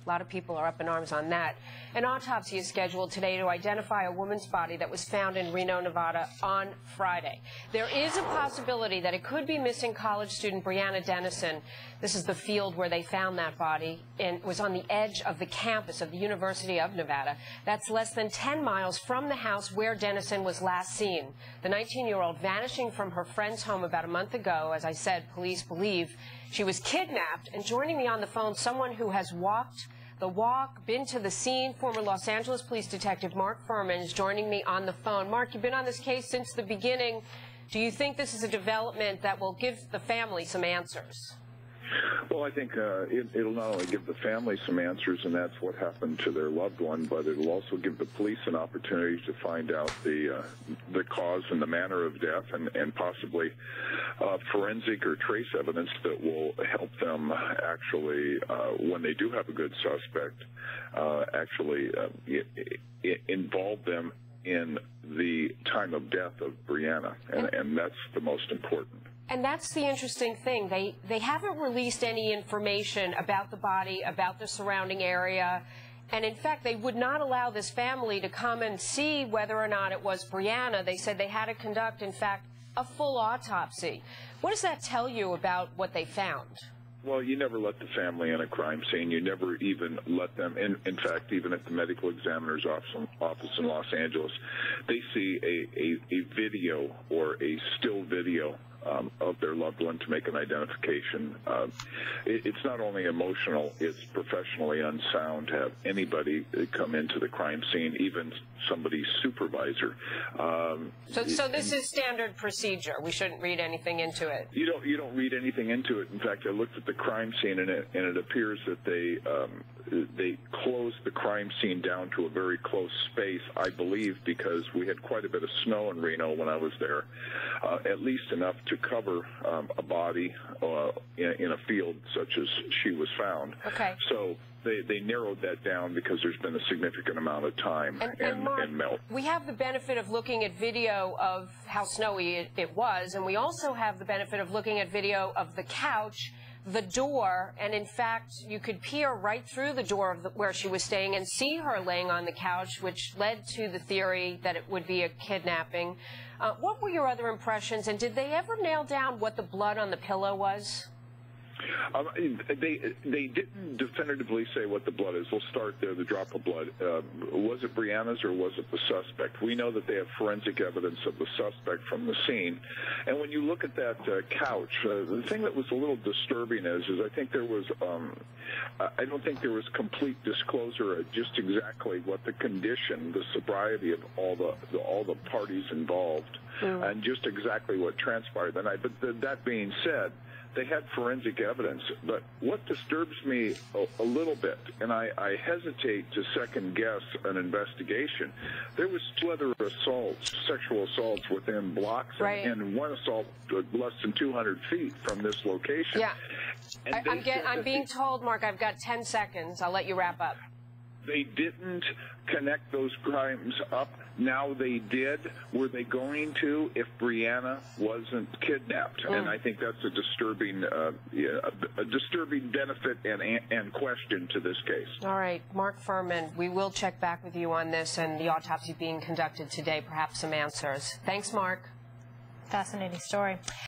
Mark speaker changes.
Speaker 1: lot of people are up in arms on that. An autopsy is scheduled today to identify a woman's body that was found in Reno, Nevada on Friday. There is a possibility that it could be missing college student Brianna Denison. This is the field where they found that body, and it was on the edge of the campus of the University of Nevada. That's less than 10 miles from the house where Denison was last seen. The 19-year-old vanishing from her friend's home about a month ago. As I said, police believe she was kidnapped. And joining me on the phone, someone who has walked the walk, been to the scene, former Los Angeles Police Detective Mark Furman is joining me on the phone. Mark, you've been on this case since the beginning. Do you think this is a development that will give the family some answers?
Speaker 2: Well, I think it'll not only give the family some answers, and that's what happened to their loved one, but it'll also give the police an opportunity to find out the cause and the manner of death, and possibly forensic or trace evidence that will help them actually, when they do have a good suspect, actually involve them in the time of death of Brianna, and that's the most important.
Speaker 1: And that's the interesting thing. They haven't released any information about the body, about the surrounding area. And in fact, they would not allow this family to come and see whether or not it was Brianna. They said they had to conduct, in fact, a full autopsy. What does that tell you about what they found?
Speaker 2: Well, you never let the family in a crime scene. You never even let them in fact, even at the medical examiner's office in Los Angeles, they see a video or a still video of their loved one to make an identification. It's not only emotional, it's professionally unsound to have anybody come into the crime scene, even somebody's supervisor.
Speaker 1: So this is standard procedure. We shouldn't read anything into it.
Speaker 2: You don't read anything into it. In fact, I looked at the crime scene, and it appears that they closed the crime scene down to a very close space, I believe, because we had quite a bit of snow in Reno when I was there, at least enough to cover a body in a field such as she was found.
Speaker 1: Okay.
Speaker 2: So they narrowed that down because there's been a significant amount of time and melt.
Speaker 1: We have the benefit of looking at video of how snowy it was, and we also have the benefit of looking at video of the couch, the door, and in fact, you could peer right through the door of where she was staying and see her laying on the couch, which led to the theory that it would be a kidnapping. What were your other impressions, and did they ever nail down what the blood on the pillow was?
Speaker 2: They didn't definitively say what the blood is. We'll start there, the drop of blood. Was it Brianna's or was it the suspect? We know that they have forensic evidence of the suspect from the scene. And when you look at that couch, the thing that was a little disturbing is I think there was, I don't think there was complete disclosure of just exactly what the condition, the sobriety of all the parties involved, and just exactly what transpired that night. But that being said, they had forensic evidence, but what disturbs me a little bit, and I hesitate to second-guess an investigation, there was 2 other assaults, sexual assaults within blocks,
Speaker 1: right,
Speaker 2: and one assault less than 200 feet from this location.
Speaker 1: Yeah. I'm being told, Mark, I've got 10 seconds. I'll let you wrap up.
Speaker 2: They didn't connect those crimes up. Now they did. Were they going to if Brianna wasn't kidnapped? And I think that's a disturbing benefit and question to this case.
Speaker 1: All right, Mark Furman, we will check back with you on this and the autopsy being conducted today, perhaps some answers. Thanks, Mark.
Speaker 3: Fascinating story.